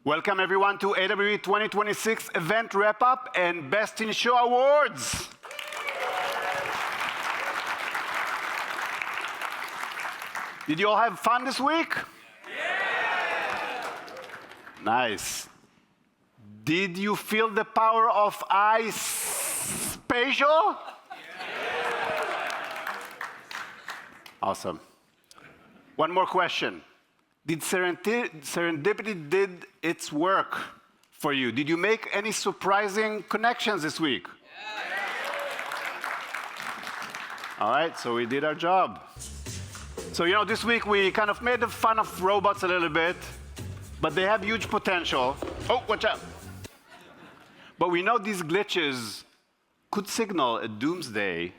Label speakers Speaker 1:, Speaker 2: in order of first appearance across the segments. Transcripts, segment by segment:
Speaker 1: Welcome everyone to AWE 2026 Event Wrap-Up and Best in Show Awards. Did you all have fun this week? Yeah! Nice. Did you feel the power of spatial? Yeah! Awesome. One more question. Did serendipity did its work for you? Did you make any surprising connections this week? Yeah. All right, so we did our job. So, this week we kind of made fun of robots a little bit, but they have huge potential. Oh, watch out. But we know these glitches could signal a doomsday,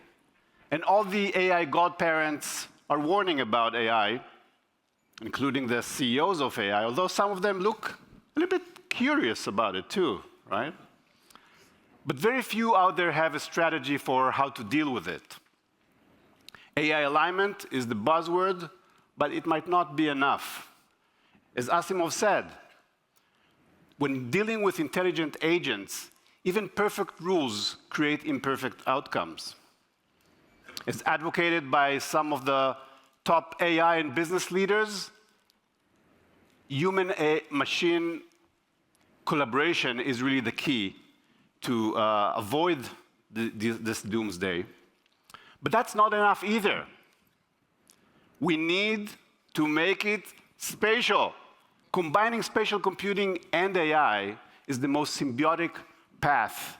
Speaker 1: and all the AI godparents are warning about AI, including the CEOs of AI, although some of them look a little bit curious about it too, right? But very few out there have a strategy for how to deal with it. AI alignment is the buzzword, but it might not be enough. As Asimov said, when dealing with intelligent agents, even perfect rules create imperfect outcomes. It's advocated by some of the top AI and business leaders. Human-machine collaboration is really the key to avoid this doomsday. But that's not enough either. We need to make it spatial. Combining spatial computing and AI is the most symbiotic path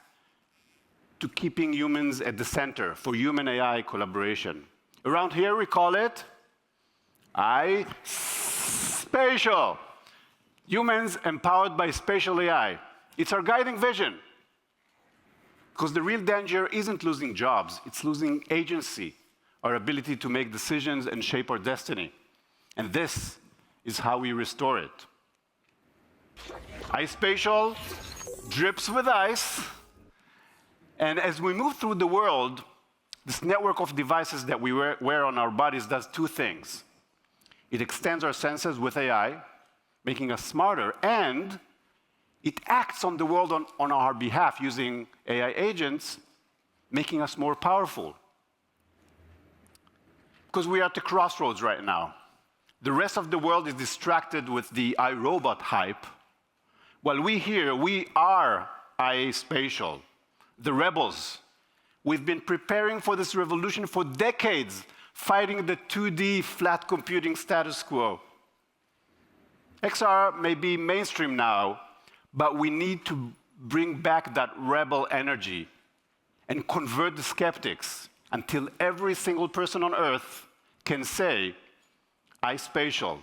Speaker 1: to keeping humans at the center for human-AI collaboration. Around here, we call it spatial. Humans empowered by spatial AI. It's our guiding vision. Because the real danger isn't losing jobs, it's losing agency, our ability to make decisions and shape our destiny. And this is how we restore it. iSpatial drips with ice. And as we move through the world, this network of devices that we wear on our bodies does two things. It extends our senses with AI, making us smarter, and it acts on the world on our behalf using AI agents, making us more powerful. Because we are at the crossroads right now. The rest of the world is distracted with the iRobot hype, while we are iSpatial, the rebels. We've been preparing for this revolution for decades, fighting the 2D flat computing status quo. XR may be mainstream now, but we need to bring back that rebel energy and convert the skeptics until every single person on Earth can say, iSpatial.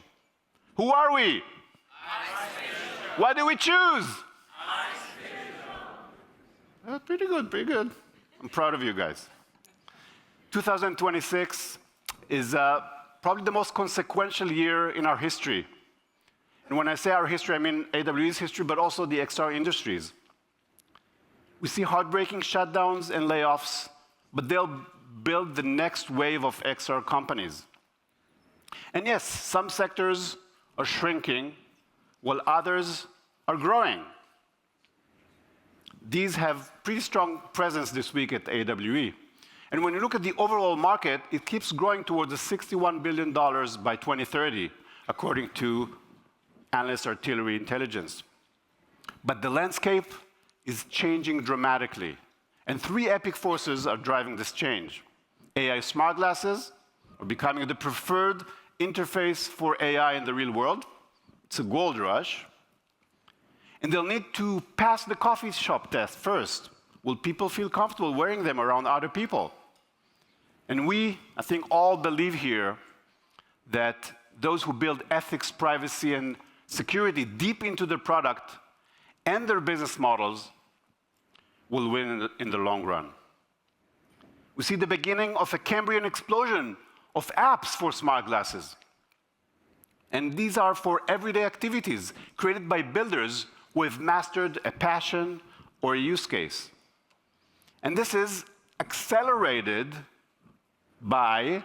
Speaker 1: Who are we? iSpatial. What do we choose? iSpatial. Pretty good, pretty good. I'm proud of you guys. 2026 is probably the most consequential year in our history. And when I say our history, I mean AWE's history, but also the XR industries. We see heartbreaking shutdowns and layoffs, but they'll build the next wave of XR companies. And yes, some sectors are shrinking, while others are growing. These have pretty strong presence this week at AWE. And when you look at the overall market, it keeps growing towards the $61 billion by 2030, according to Analyst Artillery Intelligence. But the landscape is changing dramatically. And three epic forces are driving this change. AI smart glasses are becoming the preferred interface for AI in the real world. It's a gold rush. And they'll need to pass the coffee shop test first. Will people feel comfortable wearing them around other people? And we, I think, all believe here that those who build ethics, privacy, and security deep into their product and their business models will win in the long run. We see the beginning of a Cambrian explosion of apps for smart glasses. And these are for everyday activities created by builders who have mastered a passion or a use case. And this is accelerated by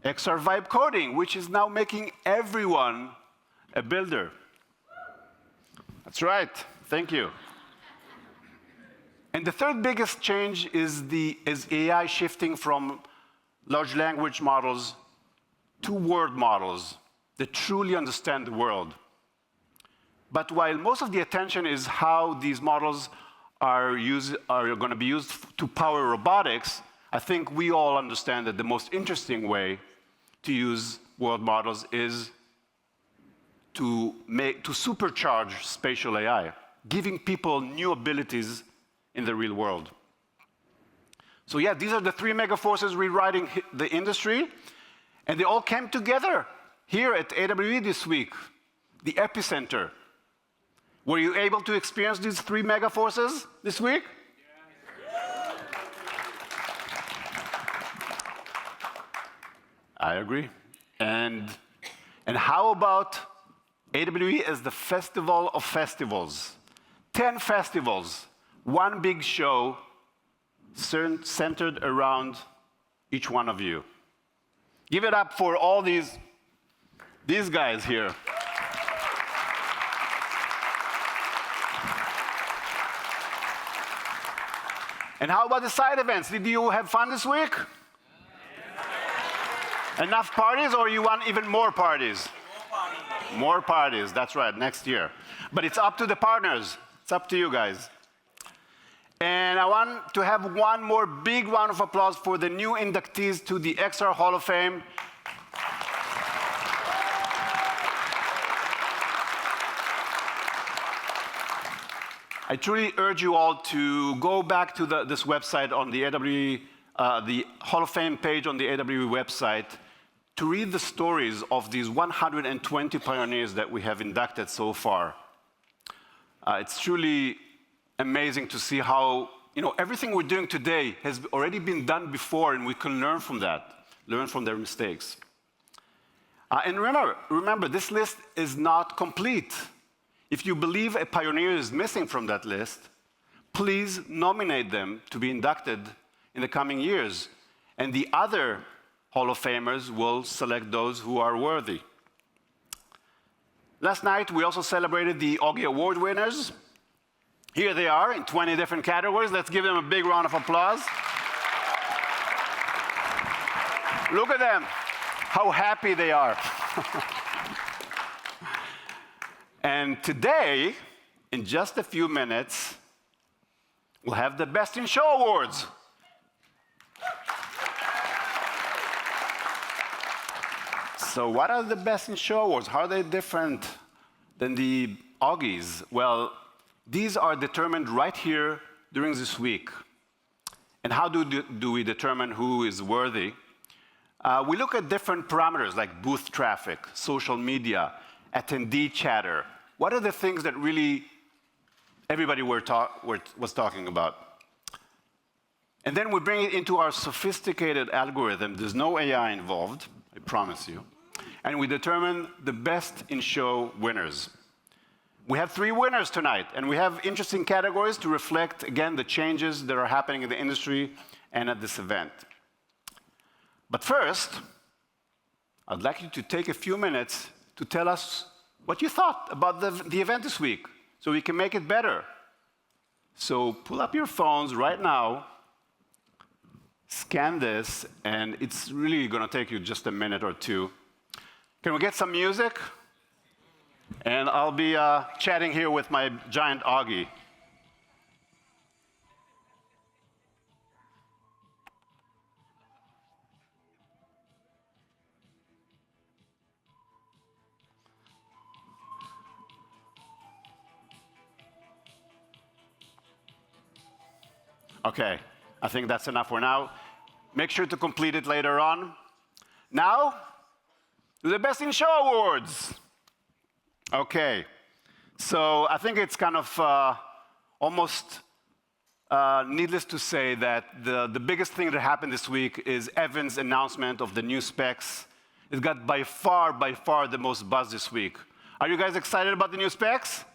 Speaker 1: XR Vibe coding, which is now making everyone a builder. That's right. Thank you. And the third biggest change is AI shifting from large language models to word models that truly understand the world. But while most of the attention is how these models are going to be used to power robotics, I think we all understand that the most interesting way to use word models is to supercharge spatial AI, giving people new abilities in the real world. So yeah, these are the three mega forces rewriting the industry, and they all came together here at AWE this week, the epicenter. Were you able to experience these three mega forces this week? Yes. I agree. And how about AWE as the festival of festivals? 10 festivals, one big show centered around each one of you. Give it up for all these guys here. And how about the side events? Did you have fun this week? Yeah. Enough parties, or you want even more parties? More parties, that's right, next year. But it's up to the partners. It's up to you guys. And I want to have one more big round of applause for the new inductees to the XR Hall of Fame. I truly urge you all to go back to this website on the AWE, the Hall of Fame page on the AWE website, to read the stories of these 120 pioneers that we have inducted so far. It's truly amazing to see how everything we're doing today has already been done before, and we can learn from that, learn from their mistakes. And remember, this list is not complete. If you believe a pioneer is missing from that list, please nominate them to be inducted in the coming years. And the other Hall of Famers will select those who are worthy. Last night, we also celebrated the Augie Award winners. Here they are in 20 different categories. Let's give them a big round of applause. Look at them, how happy they are. And today, in just a few minutes, we'll have the Best in Show Awards. So what are the Best in Show Awards? How are they different than the Augies? Well, these are determined right here during this week. And how do we determine who is worthy? We look at different parameters like booth traffic, social media, attendee chatter. What are the things that really everybody was talking about? And then we bring it into our sophisticated algorithm. There's no AI involved, I promise you. And we determine the Best in Show winners. We have 3 winners tonight, and we have interesting categories to reflect, again, the changes that are happening in the industry and at this event. But first, I'd like you to take a few minutes to tell us what you thought about the event this week, so we can make it better. So pull up your phones right now, scan this, and it's really going to take you just a minute or two. Can we get some music? And I'll be chatting here with my giant Augie. Okay, I think that's enough for now. Make sure to complete it later on. Now, to the Best in Show Awards. Okay, so I think it's kind of almost needless to say that the biggest thing that happened this week is Evan's announcement of the new specs. It got by far the most buzz this week. Are you guys excited about the new specs?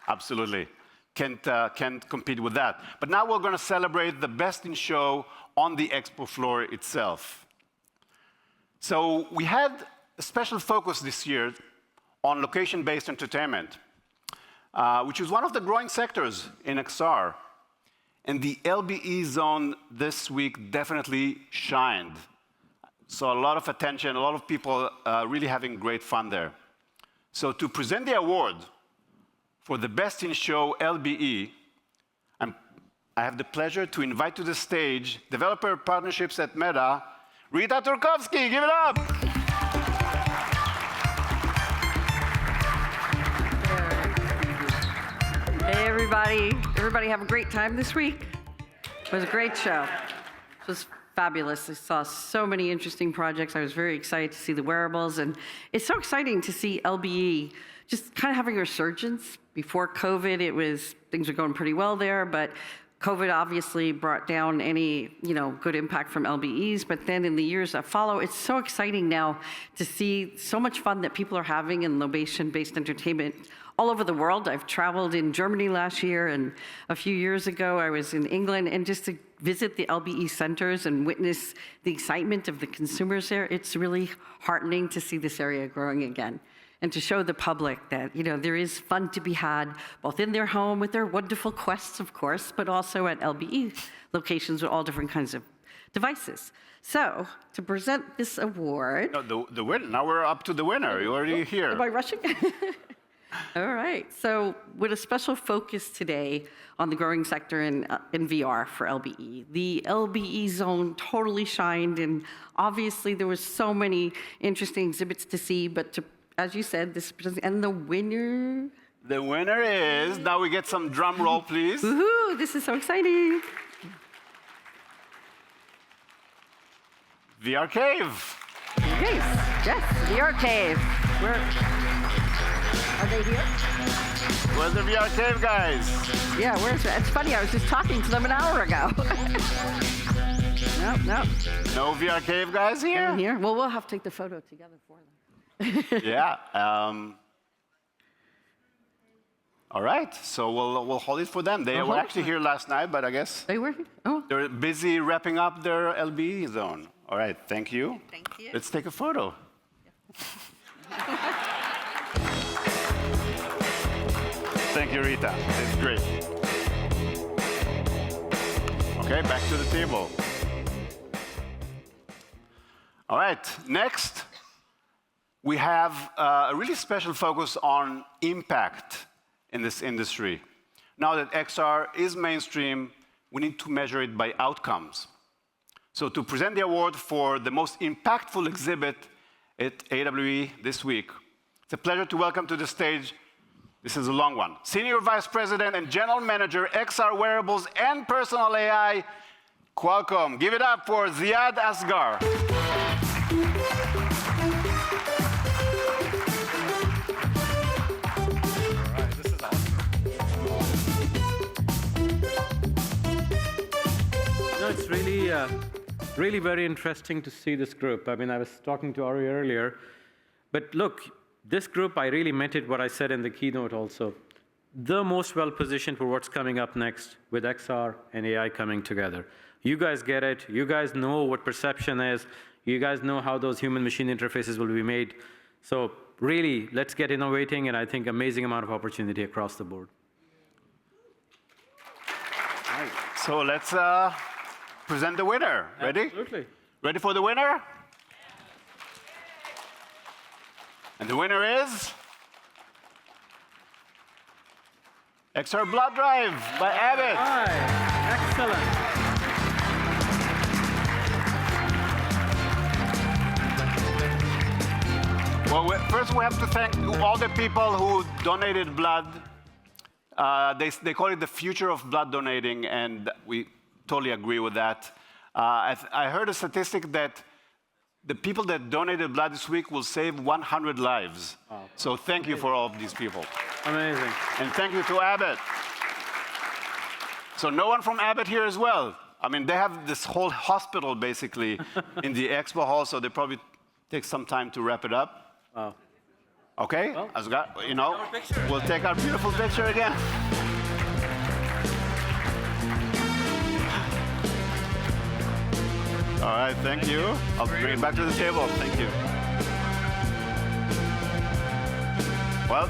Speaker 1: Absolutely. Can't compete with that. But now we're going to celebrate the Best in Show on the expo floor itself. So we had a special focus this year on location-based entertainment, which is one of the growing sectors in XR. And the LBE zone this week definitely shined. So a lot of attention, a lot of people really having great fun there. So to present the award for the Best in Show LBE, I have the pleasure to invite to the stage Developer Partnerships at Meta, Rita Turkowski. Give it up!
Speaker 2: Hey, everybody. Everybody have a great time this week? It was a great show. It was fabulous. I saw so many interesting projects. I was very excited to see the wearables, and it's so exciting to see LBE just kind of having a resurgence. Before COVID, things were going pretty well there, but COVID obviously brought down any, good impact from LBEs, but then in the years that follow, it's so exciting now to see so much fun that people are having in location-based entertainment all over the world. I've traveled in Germany last year, and a few years ago I was in England, and just to visit the LBE centers and witness the excitement of the consumers there, it's really heartening to see this area growing again. And to show the public that, there is fun to be had, both in their home with their wonderful Quests, of course, but also at LBE locations with all different kinds of devices. So, to present this award...
Speaker 1: No, the winner. Now we're up to the winner. You're already here.
Speaker 2: Am I rushing? All right. So, with a special focus today on the growing sector in VR for LBE. The LBE zone totally shined, and obviously there was so many interesting exhibits to see, but as you said, and the winner...
Speaker 1: The winner is... Now we get some drum roll, please.
Speaker 2: Woohoo! This is so exciting.
Speaker 1: VR Cave.
Speaker 2: Yes, VR Cave. Are they here?
Speaker 1: Where's the VR Cave guys?
Speaker 2: Yeah, where's it? It's funny, I was just talking to them an hour ago. Nope.
Speaker 1: No VR Cave guys here?
Speaker 2: In here? Well, we'll have to take the photo together for them.
Speaker 1: Yeah. All right. So we'll hold it for them. They were actually here last night, but I guess
Speaker 2: they were here. Oh,
Speaker 1: they're busy wrapping up their LBE zone. All right. Thank you.
Speaker 2: Thank you.
Speaker 1: Let's take a photo. Thank you, Rita. It's great. Okay, back to the table. All right. Next, we have a really special focus on impact in this industry. Now that XR is mainstream, we need to measure it by outcomes. So to present the award for the most impactful exhibit at AWE this week, it's a pleasure to welcome to the stage, this is a long one, Senior Vice President and General Manager, XR Wearables and Personal AI, Qualcomm. Give it up for Ziad Asgar.
Speaker 3: It's really very interesting to see this group. I mean, I was talking to Ari earlier, but look, this group, I really meant it what I said in the keynote also. The most well-positioned for what's coming up next with XR and AI coming together. You guys get it. You guys know what perception is. You guys know how those human-machine interfaces will be made. So really, let's get innovating, and I think amazing amount of opportunity across the board.
Speaker 1: All right. So let's present the winner. Ready?
Speaker 3: Absolutely.
Speaker 1: Ready for the winner? And the winner is XR Blood Drive by Abbott.
Speaker 3: Hi. Excellent.
Speaker 1: Well, first we have to thank all the people who donated blood. They call it the future of blood donating, and we totally agree with that. I heard a statistic that the people that donated blood this week will save 100 lives. Wow. So thank you for all of these people.
Speaker 3: Amazing.
Speaker 1: And thank you to Abbott. So no one from Abbott here as well. I mean, they have this whole hospital basically in the expo hall, so they probably take some time to wrap it up.
Speaker 3: Wow.
Speaker 1: Okay,
Speaker 3: well,
Speaker 1: we'll take our beautiful picture again. All right, thank you. I'll bring it back to the table. Thank you. Well,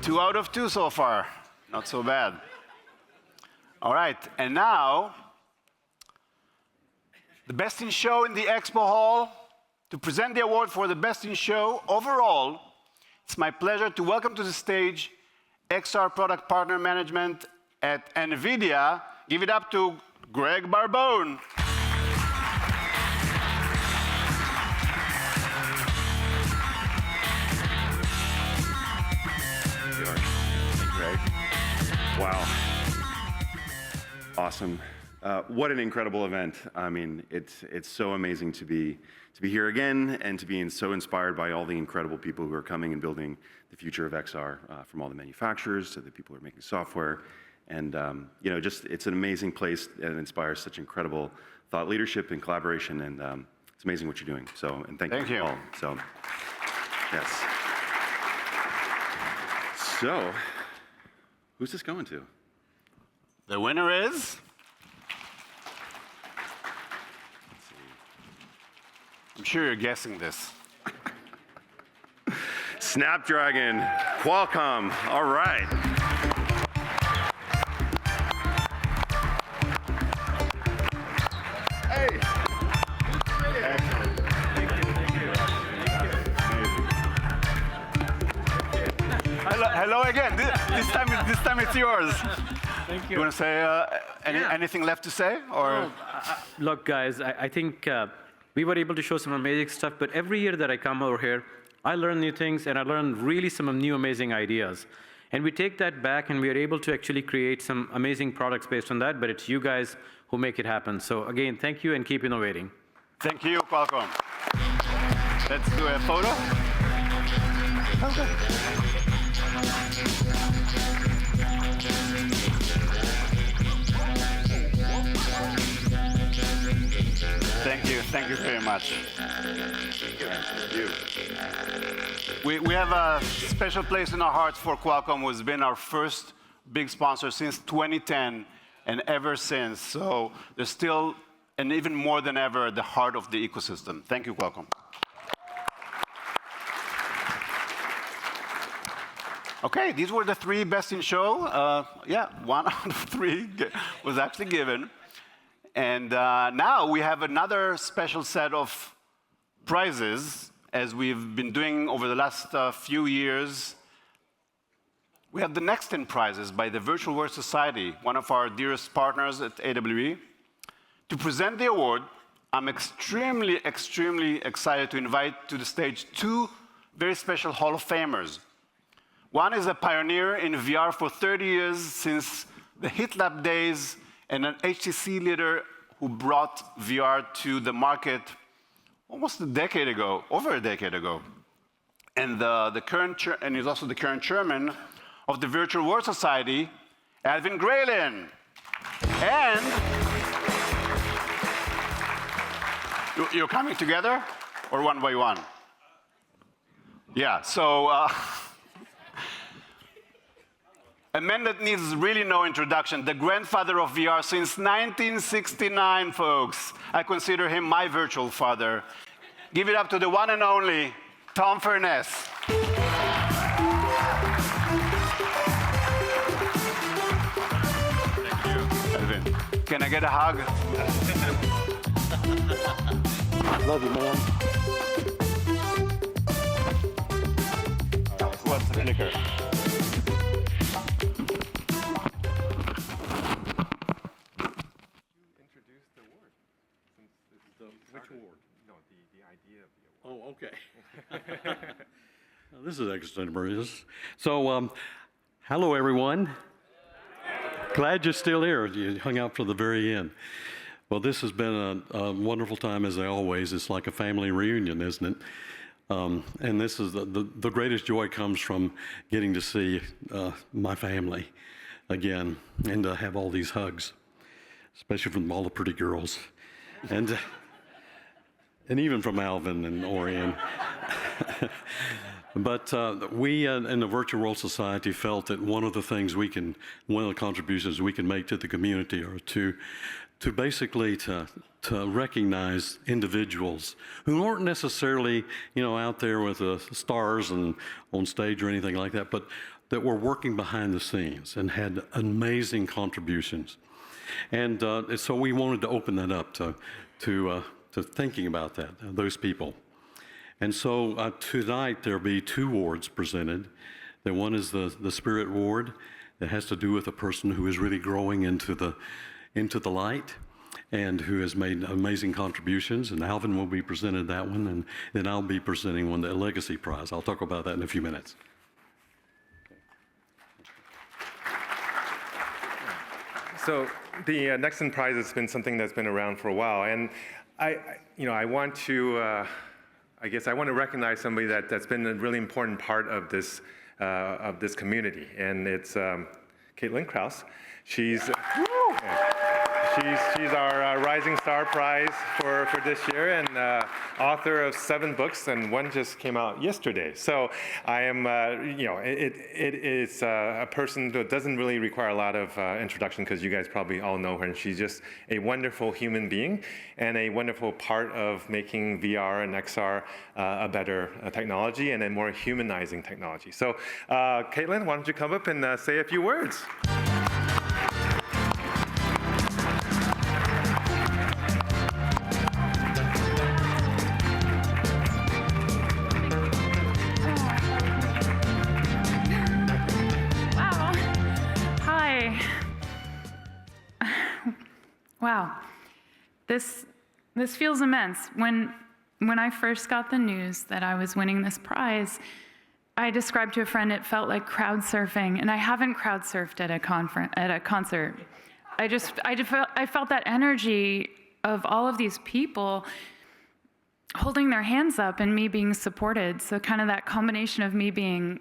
Speaker 1: 2 out of 2 so far. Not so bad. All right, and now, the Best in Show in the Expo Hall. To present the award for the Best in Show overall, it's my pleasure to welcome to the stage XR Product Partner Management at NVIDIA. Give it up to Greg Barbone.
Speaker 4: Greg. Wow. Awesome. What an incredible event. I mean, it's so amazing to be here again and to be so inspired by all the incredible people who are coming and building the future of XR, from all the manufacturers to the people who are making software. And you know, just it's an amazing place and it inspires such incredible thought leadership and collaboration. And it's amazing what you're doing. So, and thank you all. So, yes. So, who's this going to?
Speaker 1: The winner is? I'm sure you're guessing this.
Speaker 4: Snapdragon, Qualcomm, all right. Hey. Excellent.
Speaker 1: Hello again. This time it's yours.
Speaker 3: Thank you.
Speaker 1: You want to say anything left to say, or?
Speaker 3: Look, guys, I think we were able to show some amazing stuff, but every year that I come over here, I learn new things, and I learn really some new amazing ideas. And we take that back, and we are able to actually create some amazing products based on that, but it's you guys who make it happen. So again, thank you, and keep innovating.
Speaker 1: Thank you, Qualcomm. Let's do a photo. Okay. Thank you very much. We have a special place in our hearts for Qualcomm, who has been our first big sponsor since 2010 and ever since. So they're still, and even more than ever, the heart of the ecosystem. Thank you, Qualcomm. Okay, these were the 3 Best in Show. Yeah, 1 out of 3 was actually given. And now we have another special set of prizes, as we've been doing over the last few years. We have the Nextant prizes by the Virtual World Society, one of our dearest partners at AWE. To present the award, I'm extremely excited to invite to the stage 2 very special Hall of Famers. One is a pioneer in VR for 30 years, since the HitLab days, and an HTC leader who brought VR to the market almost a decade ago, over a decade ago. And and he's also the current chairman of the Virtual World Society, Alvin Graylin. And you're coming together, or one by one? Yeah, so a man that needs really no introduction, the grandfather of VR since 1969, folks. I consider him my virtual father. Give it up to the one and only Tom Furness. Thank you. Alvin, can I get a hug?
Speaker 3: Love you, man.
Speaker 1: What's the clicker?
Speaker 5: Oh, okay. Now, this is extemporaneous. So, hello, everyone. Glad you're still here. You hung out for the very end. Well, this has been a wonderful time, as always. It's like a family reunion, isn't it? And this is the greatest joy comes from getting to see my family again and to have all these hugs, especially from all the pretty girls. And even from Alvin and Orion. But we in the Virtual World Society felt that one of the contributions we can make to the community are to to basically to recognize individuals who aren't necessarily, out there with the stars and on stage or anything like that, but that were working behind the scenes and had amazing contributions. And so we wanted to open that up to thinking about that, those people. And so tonight there'll be 2 awards presented. The one is the Spirit Award that has to do with a person who is really growing into the light and who has made amazing contributions. And Alvin will be presented that one, and then I'll be presenting the Legacy Prize. I'll talk about that in a few minutes.
Speaker 6: So the Nextant Prize has been something that's been around for a while, and I want to, I guess I want to recognize somebody that's been a really important part of this community, and it's Caitlin Krause. She's our Rising Star Prize for this year, and author of 7 books, and one just came out yesterday. So I am, it is a person that doesn't really require a lot of introduction, because you guys probably all know her, and she's just a wonderful human being and a wonderful part of making VR and XR a better technology and a more humanizing technology. So Caitlin, why don't you come up and say a few words?
Speaker 7: Wow, this feels immense. When I first got the news that I was winning this prize, I described to a friend it felt like crowd surfing, and I haven't crowd surfed at a concert. I felt that energy of all of these people holding their hands up and me being supported. So kind of that combination of me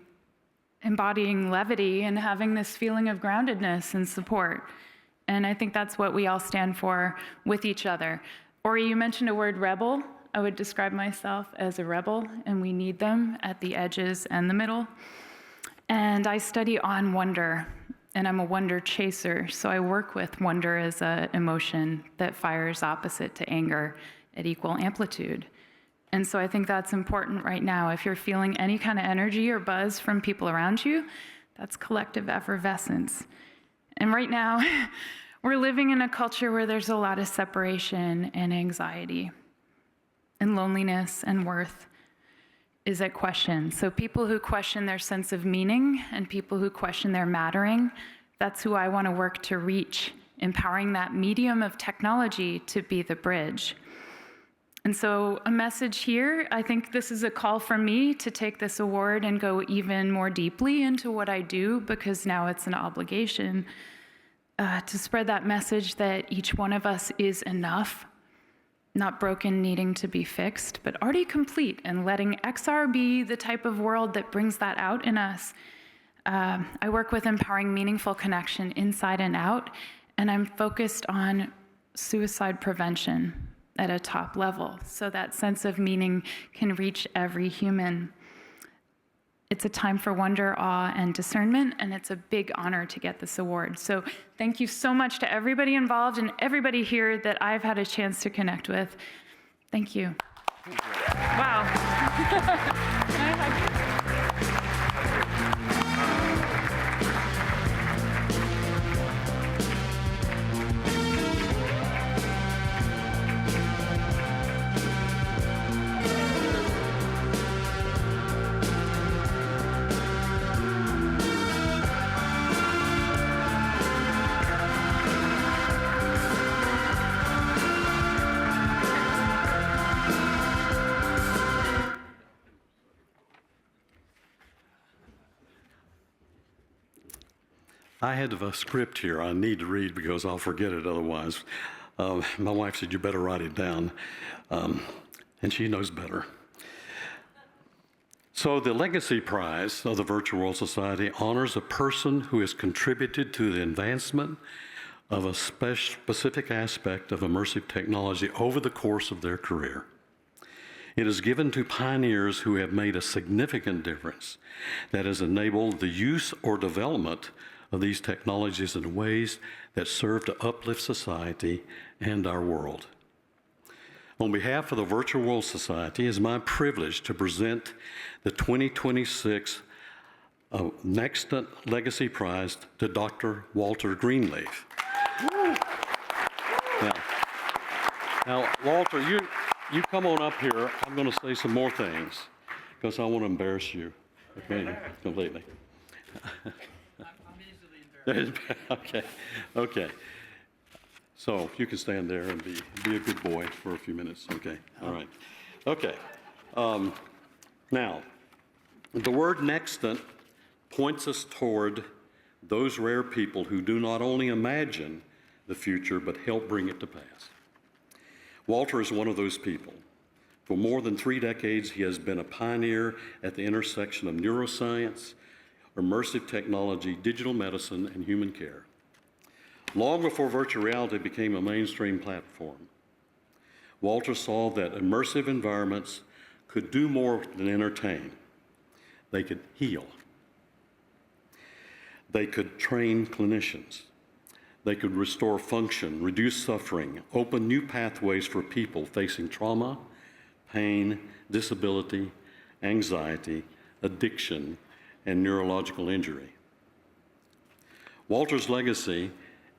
Speaker 7: embodying levity and having this feeling of groundedness and support. And I think that's what we all stand for with each other. Ori, you mentioned a word, rebel. I would describe myself as a rebel, and we need them at the edges and the middle. And I study on wonder, and I'm a wonder chaser. So I work with wonder as an emotion that fires opposite to anger at equal amplitude. And so I think that's important right now. If you're feeling any kind of energy or buzz from people around you, that's collective effervescence. And right now, we're living in a culture where there's a lot of separation and anxiety, and loneliness and worth is at question. So people who question their sense of meaning and people who question their mattering, that's who I want to work to reach, empowering that medium of technology to be the bridge. And so a message here, I think this is a call from me to take this award and go even more deeply into what I do, because now it's an obligation to spread that message that each one of us is enough, not broken, needing to be fixed, but already complete, and letting XR be the type of world that brings that out in us. I work with empowering meaningful connection inside and out, and I'm focused on suicide prevention at a top level, so that sense of meaning can reach every human. It's a time for wonder, awe, and discernment, and it's a big honor to get this award. So thank you so much to everybody involved and everybody here that I've had a chance to connect with. Thank you. Wow. Can I hug you?
Speaker 5: I had a script here I need to read because I'll forget it otherwise. My wife said, you better write it down, and she knows better. So the Legacy Prize of the Virtual World Society honors a person who has contributed to the advancement of a specific aspect of immersive technology over the course of their career. It is given to pioneers who have made a significant difference that has enabled the use or development of these technologies in ways that serve to uplift society and our world. On behalf of the Virtual World Society, it is my privilege to present the 2026 Nextant Legacy Prize to Dr. Walter Greenleaf. Now, Walter, you come on up here. I'm going to say some more things because I want to embarrass you completely. I'm easily embarrassed. Okay. So you can stand there and be a good boy for a few minutes. Okay. All right. Okay. Now, the word Nextant points us toward those rare people who do not only imagine the future, but help bring it to pass. Walter is one of those people. For more than 3 decades, he has been a pioneer at the intersection of neuroscience, immersive technology, digital medicine, and human care. Long before virtual reality became a mainstream platform, Walter saw that immersive environments could do more than entertain. They could heal. They could train clinicians. They could restore function, reduce suffering, open new pathways for people facing trauma, pain, disability, anxiety, addiction, and neurological injury. Walter's legacy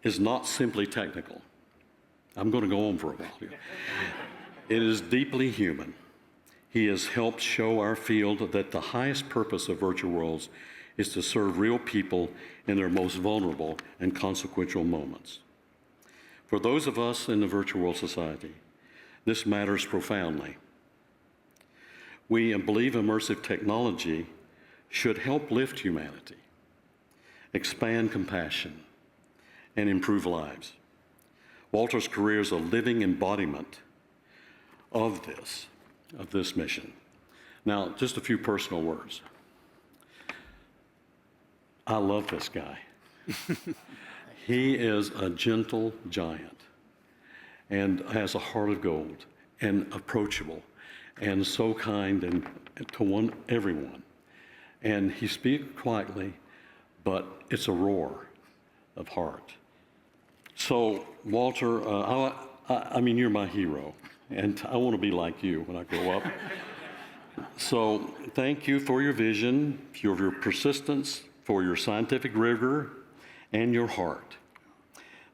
Speaker 5: is not simply technical. I'm going to go on for a while here. It is deeply human. He has helped show our field that the highest purpose of virtual worlds is to serve real people in their most vulnerable and consequential moments. For those of us in the Virtual World Society, this matters profoundly. We believe immersive technology should help lift humanity, expand compassion, and improve lives. Walter's career is a living embodiment of this mission. Now, just a few personal words. I love this guy. He is a gentle giant and has a heart of gold and approachable and so kind and to everyone. And he speaks quietly, but it's a roar of heart. So, Walter, I mean, you're my hero, and I want to be like you when I grow up. So, thank you for your vision, for your persistence, for your scientific rigor, and your heart.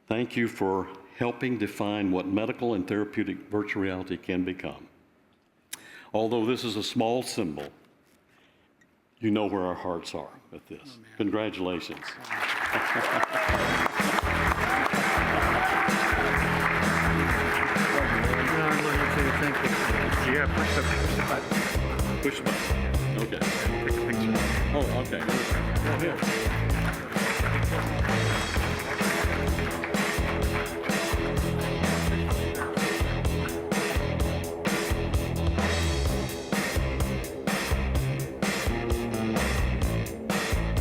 Speaker 5: Thank you for helping define what medical and therapeutic virtual reality can become. Although this is a small symbol, you know where our hearts are with this. Congratulations.
Speaker 6: Yeah, push the button.
Speaker 5: Okay.
Speaker 6: Take a picture.
Speaker 5: Oh, okay. Right here.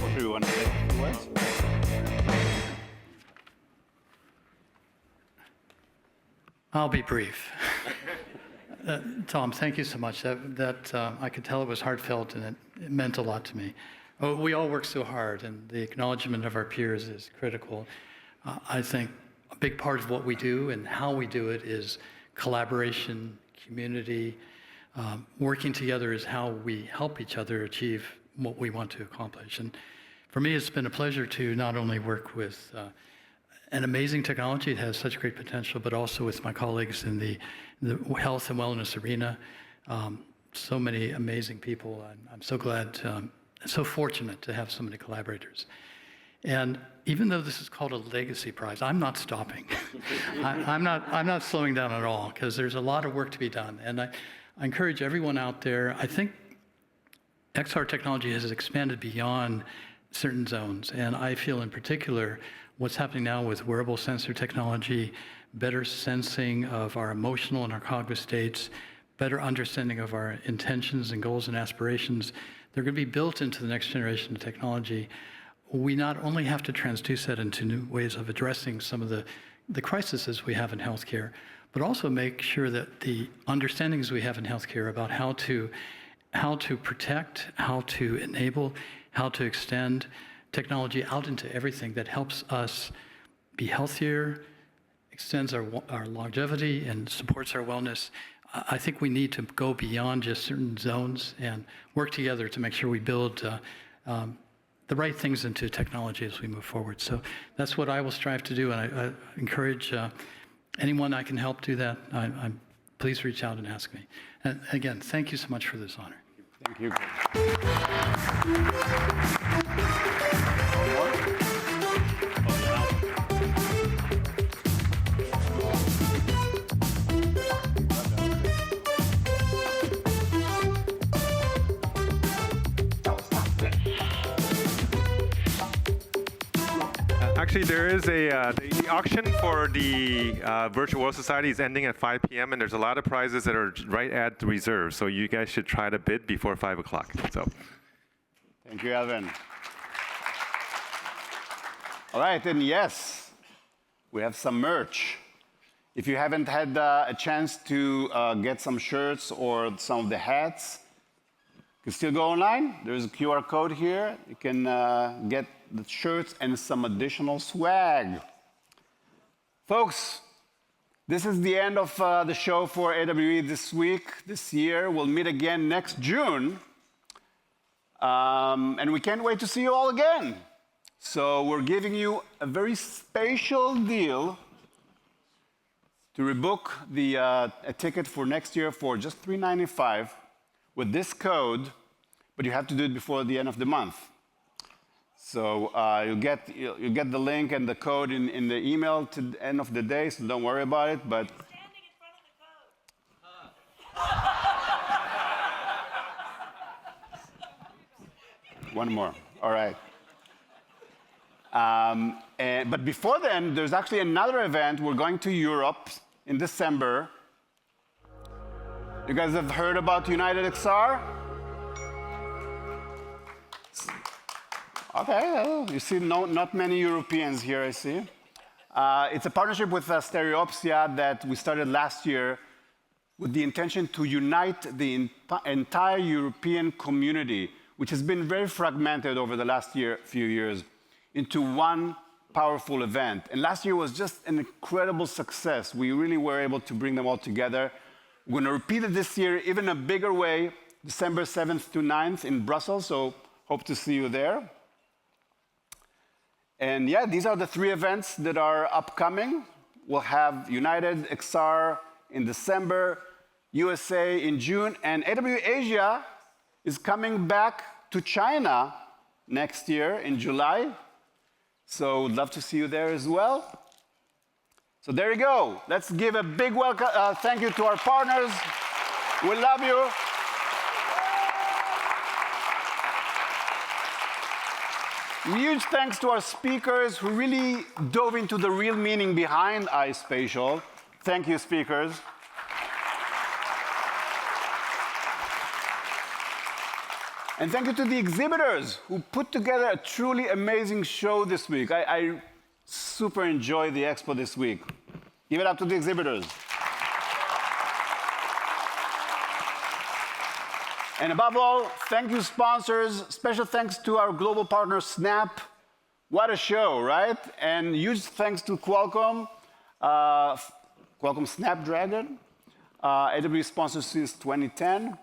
Speaker 1: What do you want to say?
Speaker 8: I'll be brief. Tom, thank you so much. I could tell it was heartfelt and it meant a lot to me. Oh, we all work so hard, and the acknowledgement of our peers is critical. I think a big part of what we do and how we do it is collaboration, community. Working together is how we help each other achieve what we want to accomplish. And for me, it's been a pleasure to not only work with an amazing technology, it has such great potential, but also with my colleagues in the health and wellness arena. So many amazing people. I'm so glad, so fortunate to have so many collaborators. And even though this is called a legacy prize, I'm not stopping. I'm not slowing down at all, because there's a lot of work to be done. And I encourage everyone out there. I think XR technology has expanded beyond certain zones, and I feel in particular what's happening now with wearable sensor technology, better sensing of our emotional and our cognitive states, better understanding of our intentions and goals and aspirations. They're going to be built into the next generation of technology. We not only have to transduce that into new ways of addressing some of the crises we have in healthcare, but also make sure that the understandings we have in healthcare about how to protect, how to enable, how to extend technology out into everything that helps us be healthier, extends our longevity, and supports our wellness. I think we need to go beyond just certain zones and work together to make sure we build the right things into technology as we move forward. So that's what I will strive to do, and I encourage anyone I can help do that. Please reach out and ask me. And again, thank you so much for this honor.
Speaker 1: Thank you.
Speaker 6: Actually, there is the auction for the Virtual World Society is ending at 5 p.m. and there's a lot of prizes that are right at the reserve. So you guys should try to bid before 5 o'clock. So,
Speaker 1: Thank you, Alvin. All right, and yes, we have some merch. If you haven't had a chance to get some shirts or some of the hats, you can still go online. There's a QR code here. You can get the shirts and some additional swag. Folks, this is the end of the show for AWE this week, this year. We'll meet again next June. And we can't wait to see you all again. So we're giving you a very special deal to rebook a ticket for next year for just $395 with this code, but you have to do it before the end of the month. So you'll get the link and the code in the email to the end of the day, so don't worry about it. But
Speaker 9: Standing in front of the code.
Speaker 1: one more. All right. But before then, there's actually another event. We're going to Europe in December. You guys have heard about United XR? Okay, you see not many Europeans here, I see. It's a partnership with Stereopsia that we started last year with the intention to unite the entire European community, which has been very fragmented over the last few years, into one powerful event. And last year was just an incredible success. We really were able to bring them all together. We're going to repeat it this year, even a bigger way, December 7th to 9th in Brussels, so hope to see you there. And yeah, these are the 3 events that are upcoming. We'll have United XR in December, USA in June, and AWE Asia is coming back to China next year in July. So we'd love to see you there as well. So there you go. Let's give a big welcome, thank you to our partners. We love you. Huge thanks to our speakers who really dove into the real meaning behind iSpatial. Thank you, speakers. And thank you to the exhibitors who put together a truly amazing show this week. I super enjoyed the expo this week. Give it up to the exhibitors. And above all, thank you, sponsors. Special thanks to our global partner, Snap. What a show, right? And huge thanks to Qualcomm, Qualcomm Snapdragon, AWE sponsor since 2010.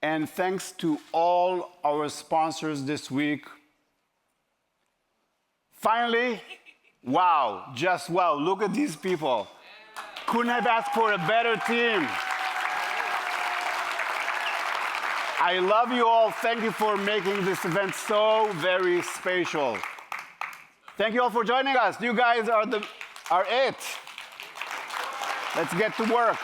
Speaker 1: And thanks to all our sponsors this week. Finally, wow, just wow, look at these people. Couldn't have asked for a better team. I love you all. Thank you for making this event so very special. Thank you all for joining us. You guys are it. Let's get to work.